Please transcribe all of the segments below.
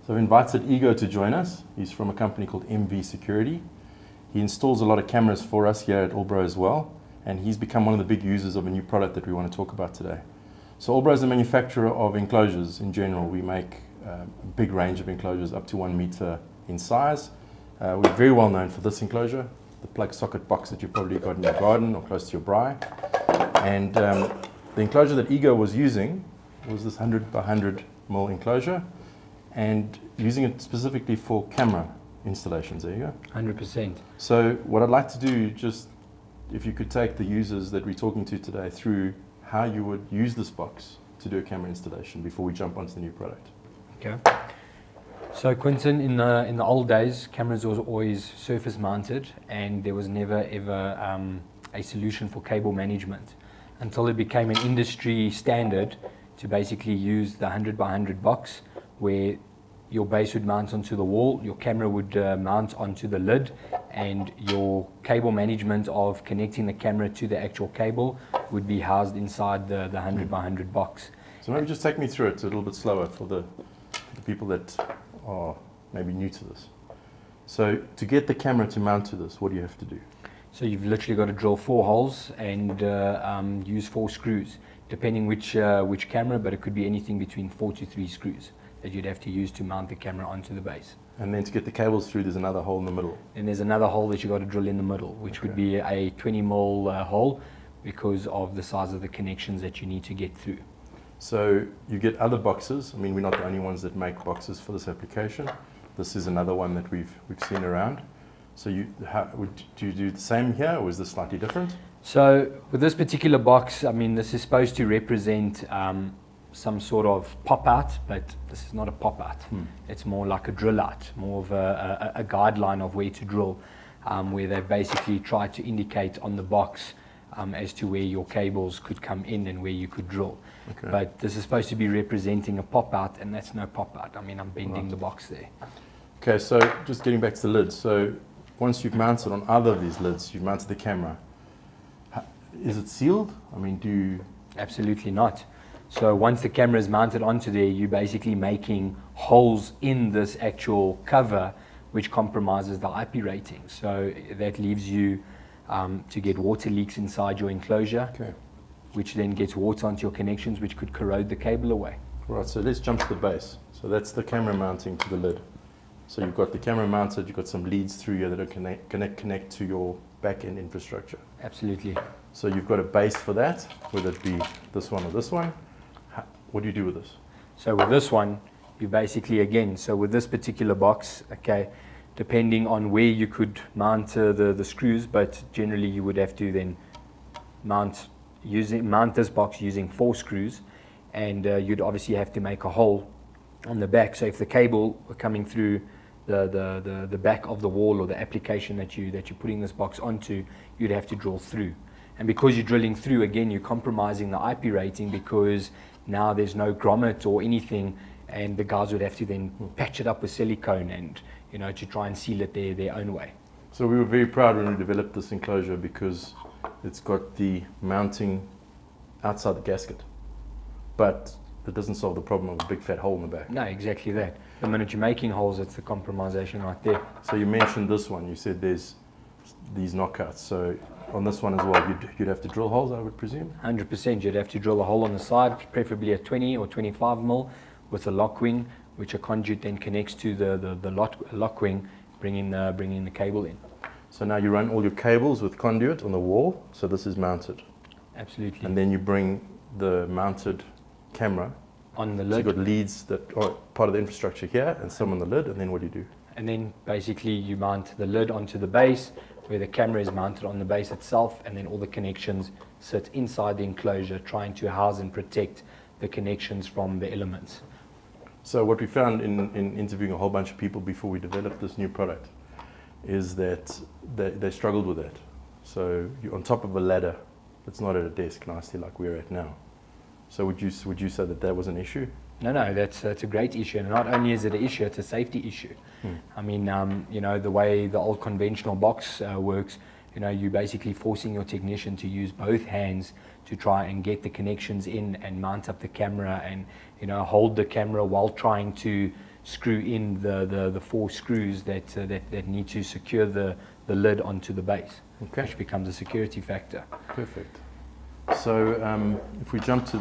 So I've invited Ego to join us. He's from a company called MV Security. He installs a lot of cameras for us here at Allbro as well, and he's become one of the big users of a new product that we want to talk about today. So Allbro is a manufacturer of enclosures in general. We make a big range of enclosures up to 1 meter in size. We're very well known for this enclosure, the plug socket box that you probably got in your garden or close to your braai. And the enclosure that Ego was using was this 100 by 100 mil enclosure, and using it specifically for camera installations. There you go. 100%. So what I'd like to do, just if you could take the users that we're talking to today through how you would use this box to do a camera installation before we jump onto the new product. Okay. So Quintin, in the old days, cameras was always surface mounted, and there was never ever a solution for cable management until it became an industry standard to basically use the 100 by 100 box, where your base would mount onto the wall, your camera would mount onto the lid, and your cable management of connecting the camera to the actual cable would be housed inside the 100 by 100 box. So maybe just take me through it a little bit slower for the people that are maybe new to this. So to get the camera to mount to this, what do you have to do? So you've literally got to drill 4 holes and use 4 screws, depending which camera, but it could be anything between 4 to 3 screws that you'd have to use to mount the camera onto the base. And then to get the cables through, there's another hole in the middle. And there's another hole that you've got to drill in the middle, which would be a 20 mil hole because of the size of the connections that you need to get through. So you get other boxes. I mean, we're not the only ones that make boxes for this application. This is another one that we've seen around. So do you do the same here, or is this slightly different? So with this particular box, I mean, this is supposed to represent some sort of pop-out, but this is not a pop-out. It's more like a drill-out, more of a guideline of where to drill, where they've basically tried to indicate on the box as to where your cables could come in and where you could drill. Okay. But this is supposed to be representing a pop-out, and that's no pop-out. I mean, I'm bending the box there. Okay, so just getting back to the lid. So once you've mounted on either of these lids, you've mounted the camera. Is it sealed? I mean, do you... Absolutely not. So once the camera is mounted onto there, you're basically making holes in this actual cover, which compromises the IP rating. So that leaves you to get water leaks inside your enclosure, Okay. which then gets water onto your connections, which could corrode the cable away. Right, so let's jump to the base. So that's the camera mounting to the lid. So you've got the camera mounted, you've got some leads through here that are connect to your back-end infrastructure. Absolutely. So you've got a base for that, whether it be this one or this one. What do you do with this? So with this one, you basically, again, so with this particular box, okay, depending on where you could mount the screws, but generally you would have to then mount this box using 4 screws, and you'd obviously have to make a hole on the back. So if the cable were coming through the back of the wall or the application that you're putting this box onto, you'd have to drill through. And because you're drilling through, again, you're compromising the IP rating, because now there's no grommet or anything, and the guys would have to then patch it up with silicone and, you know, to try and seal it their own way. So we were very proud when we developed this enclosure because it's got the mounting outside the gasket, but it doesn't solve the problem of a big fat hole in the back. No, exactly that. The minute you're making holes, it's the compromisation right there. So you mentioned this one, you said there's these knockouts. So on this one as well, you'd have to drill holes, I would presume? 100%. You'd have to drill a hole on the side, preferably a 20 or 25 mil with a lock wing, which a conduit then connects to the lock wing, bringing the cable in. So now you run all your cables with conduit on the wall, so this is mounted. Absolutely. And then you bring the mounted camera on the so lid. you've got leads that are part of the infrastructure here and some on the lid, and then what do you do? And then basically you mount the lid onto the base, where the camera is mounted on the base itself, and then all the connections sit inside the enclosure, trying to house and protect the connections from the elements. So what we found in interviewing a whole bunch of people before we developed this new product is that they struggled with that. So you're on top of a ladder, it's not at a desk nicely like we're at now. So would you say that was an issue? No, that's a great issue, and not only is it an issue, it's a safety issue. I mean, you know, the way the old conventional box works, you know, you're basically forcing your technician to use both hands to try and get the connections in and mount up the camera and, you know, hold the camera while trying to screw in the 4 screws that need to secure the lid onto the base, Okay. which becomes a security factor. Perfect. So if we jump to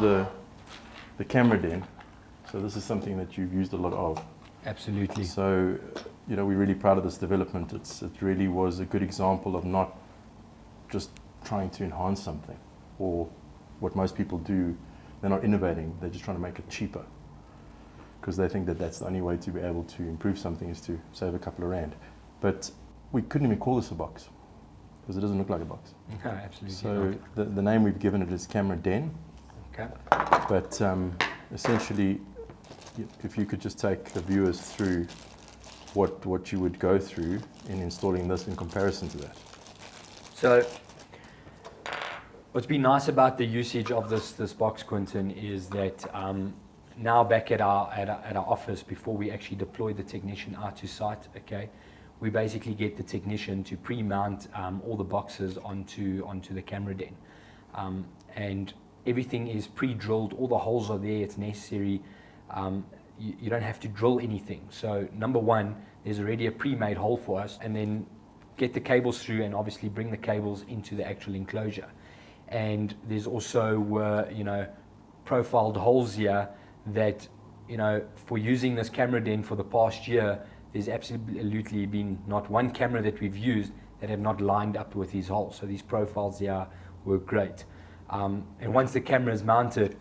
the camera den, so this is something that you've used a lot of. Absolutely. So, we're really proud of this development. It really was a good example of not just trying to enhance something, or what most people do. They're not innovating, they're just trying to make it cheaper, because they think that that's the only way to be able to improve something is to save a couple of rand. But we couldn't even call this a box, because it doesn't look like a box. No, absolutely So not. the name we've given it is Camera Den. Okay. But essentially, if you could just take the viewers through what you would go through in installing this in comparison to that. So what's been nice about the usage of this box, Quintin, is that now back at our office, before we actually deploy the technician out to site, okay, we basically get the technician to pre-mount all the boxes onto the camera den, and everything is pre-drilled. All the holes are there. It's necessary. You don't have to drill anything. So number one, there's already a pre-made hole for us, and then get the cables through and obviously bring the cables into the actual enclosure. And there's also profiled holes here that, for using this camera den for the past year, there's absolutely been not one camera that we've used that have not lined up with these holes. So these profiles here work great. And once the camera is mounted,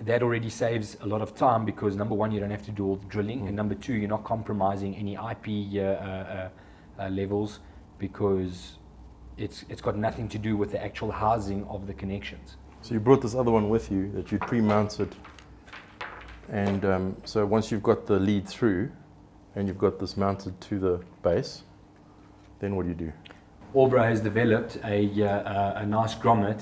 that already saves a lot of time, because number one, you don't have to do all the drilling, and number two, you're not compromising any IP levels, because it's got nothing to do with the actual housing of the connections. So you brought this other one with you that you'd pre-mounted, and so once you've got the lead through and you've got this mounted to the base, then what do you do? Albro has developed a nice grommet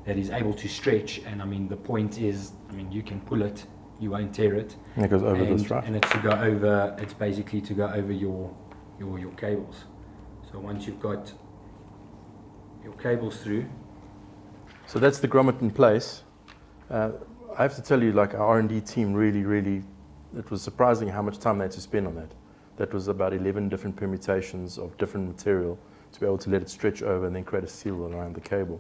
that is able to stretch, and the point is, you can pull it, you won't tear it. And it goes over this, right? And it's basically to go over your cables. So once you've got your cables through. So that's the grommet in place. I have to tell you, our R&D team really, it was surprising how much time they had to spend on that. That was about 11 different permutations of different material to be able to let it stretch over and then create a seal around the cable.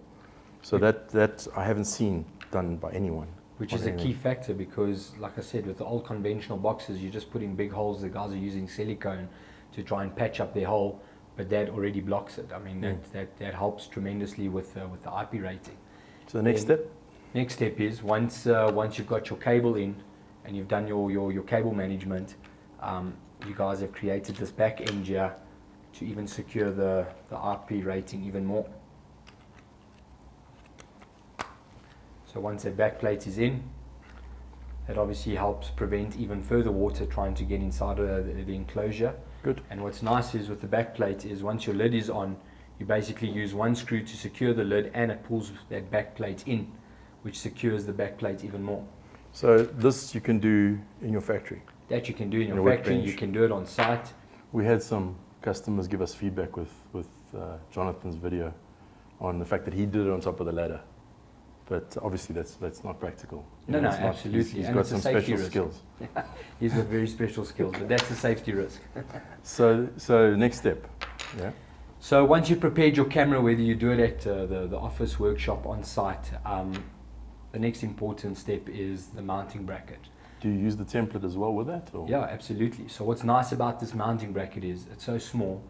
So that I haven't seen done by anyone. Which is a key factor, because, like I said, with the old conventional boxes, you're just putting big holes. The guys are using silicone to try and patch up their hole, but that already blocks it. That helps tremendously with the IP rating. So the next step? Next step is, once you've got your cable in and you've done your cable management, you guys have created this back end here to even secure the IP rating even more. So once that back plate is in, that obviously helps prevent even further water trying to get inside the enclosure. Good. And what's nice is with the back plate is, once your lid is on, you basically use one screw to secure the lid, and it pulls that back plate in, which secures the back plate even more. So this you can do in your factory? That you can do in your factory, workbench. you can do it on site. We had some customers give us feedback with Jonathan's video on the fact that he did it on top of the ladder. But obviously that's not practical. No, it's not. absolutely. He's And got it's a some safety special risk. skills. He's got very special skills, but that's a safety risk. So next step, yeah. So once you've prepared your camera, whether you do it at the office, workshop, on site, the next important step is the mounting bracket. Do you use the template as well with that? Or? Yeah, absolutely. So what's nice about this mounting bracket is it's so small,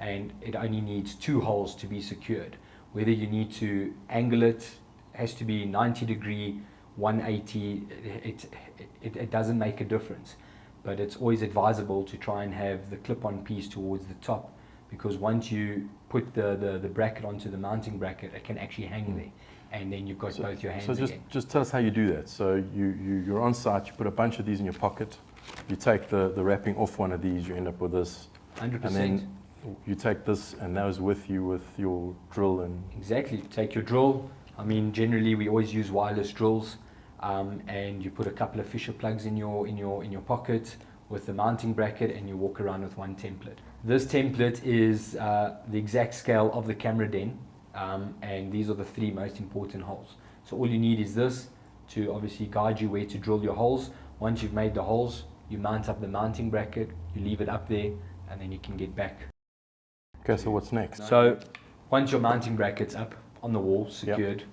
and it only needs 2 holes to be secured. Whether you need to angle it, has to be 90 degree, 180, it doesn't make a difference. But it's always advisable to try and have the clip-on piece towards the top, because once you put the bracket onto the mounting bracket, it can actually hang there, and then you've got both your hands again. Just tell us how you do that. So you're on site, you put a bunch of these in your pocket, you take the wrapping off one of these, you end up with this. 100%. And then you take this and those with you with your drill and... Exactly, take your drill. Generally we always use wireless drills, and you put a couple of Fisher plugs in your pocket with the mounting bracket, and you walk around with one template. This template is the exact scale of the camera den, and these are the 3 most important holes. So all you need is this to obviously guide you where to drill your holes. Once you've made the holes, you mount up the mounting bracket, you leave it up there, and then you can get back. Okay, so what's next? So once your mounting bracket's up on the wall, secured,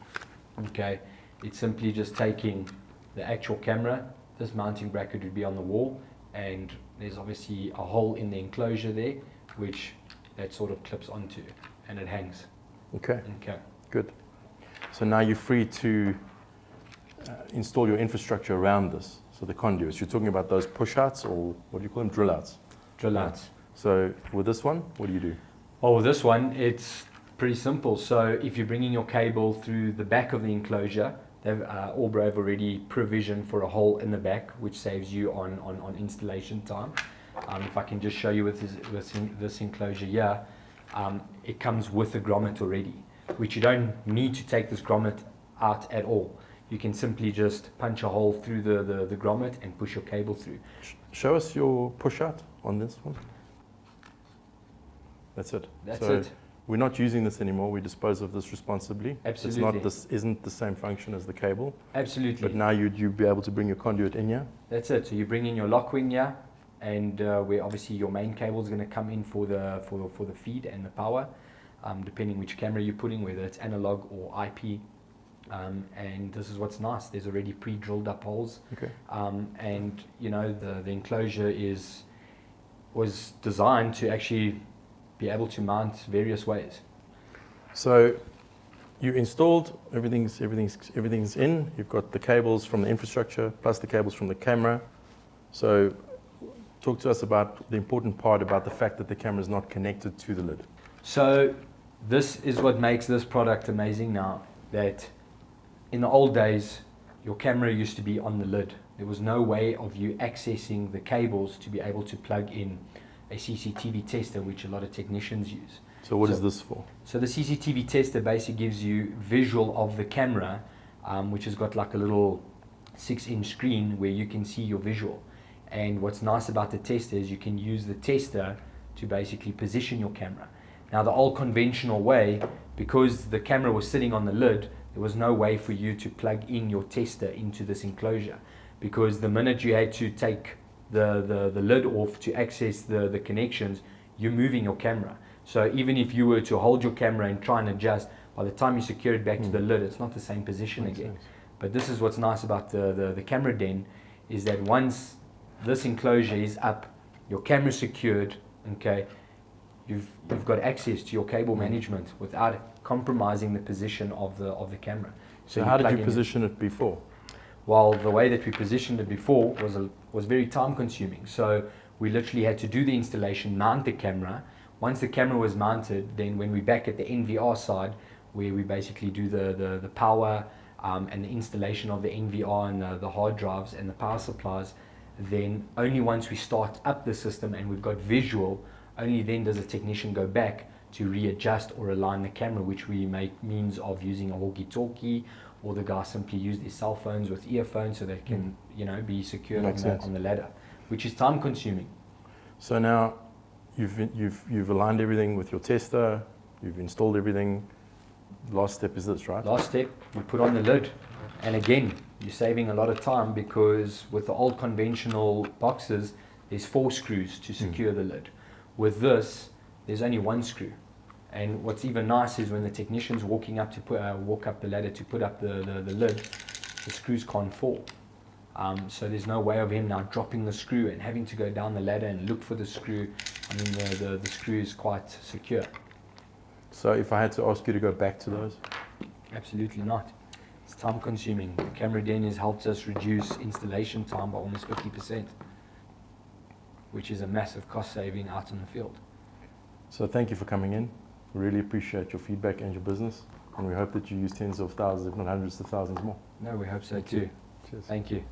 okay, it's simply just taking the actual camera. This mounting bracket would be on the wall, and there's obviously a hole in the enclosure there, which that sort of clips onto, and it hangs. Okay, Okay. good. So now you're free to install your infrastructure around this. So the conduits, you're talking about those push-outs, or what do you call them, drill-outs? Drill-outs. So with this one, what do you do? Oh, with this one, it's pretty simple. So if you're bringing your cable through the back of the enclosure, Allbro have already provisioned for a hole in the back, which saves you on installation time. If I can just show you with this enclosure here, it comes with a grommet already, which you don't need to take this grommet out at all. You can simply just punch a hole through the grommet and push your cable through. Show us your push-out on this one. That's it. That's it. We're not using this anymore. We dispose of this responsibly. Absolutely. This isn't the same function as the cable. Absolutely. But now you'd be able to bring your conduit in here. That's it. So you bring in your lock wing here, and where obviously your main cable is going to come in for the feed and the power, depending which camera you're putting, whether it's analog or IP. And this is what's nice. There's already pre-drilled up holes. Okay. And you know the enclosure was designed to actually be able to mount various ways. So you installed everything's in. You've got the cables from the infrastructure plus the cables from the camera. So talk to us about the important part about the fact that the camera is not connected to the lid. So this is what makes this product amazing now, that in the old days your camera used to be on the lid. There was no way of you accessing the cables to be able to plug in a CCTV tester, which a lot of technicians use. So what is this for? So the CCTV tester basically gives you visual of the camera, which has got like a little 6-inch screen where you can see your visual. And what's nice about the tester is you can use the tester to basically position your camera. Now the old conventional way, because the camera was sitting on the lid, there was no way for you to plug in your tester into this enclosure, because the minute you had to take the lid off to access the connections, you're moving your camera. So even if you were to hold your camera and try and adjust, by the time you secure it back to the lid, it's not the same position again. But this is what's nice about the camera den, is that once this enclosure is up, your camera secured, okay, you've got access to your cable management without compromising the position of the camera. So how did you position it before? Well, the way that we positioned it before was very time consuming. So we literally had to do the installation, mount the camera. Once the camera was mounted, then when we're back at the NVR side, where we basically do the power and the installation of the NVR and the hard drives and the power supplies, then only once we start up the system and we've got visual, only then does a technician go back to readjust or align the camera, which we make means of using a walkie-talkie, or the guys simply use their cell phones with earphones so they can, be secured on the ladder, which is time consuming. So now you've aligned everything with your tester, you've installed everything. Last step is this, right? Last step, you put on the lid. And again, you're saving a lot of time, because with the old conventional boxes, there's 4 screws to secure the lid. With this, there's only 1 screw. And what's even nice is when the technician's walking up to walk up the ladder to put up the lid, the screws can't fall. So there's no way of him now dropping the screw and having to go down the ladder and look for the screw. I mean, the screw is quite secure. So if I had to ask you to go back to those? Absolutely not. It's time consuming. The camera den has helped us reduce installation time by almost 50%, which is a massive cost saving out in the field. So thank you for coming in. We really appreciate your feedback and your business, and we hope that you use tens of thousands, if not hundreds of thousands more. No, we hope so too. Cheers. Thank you.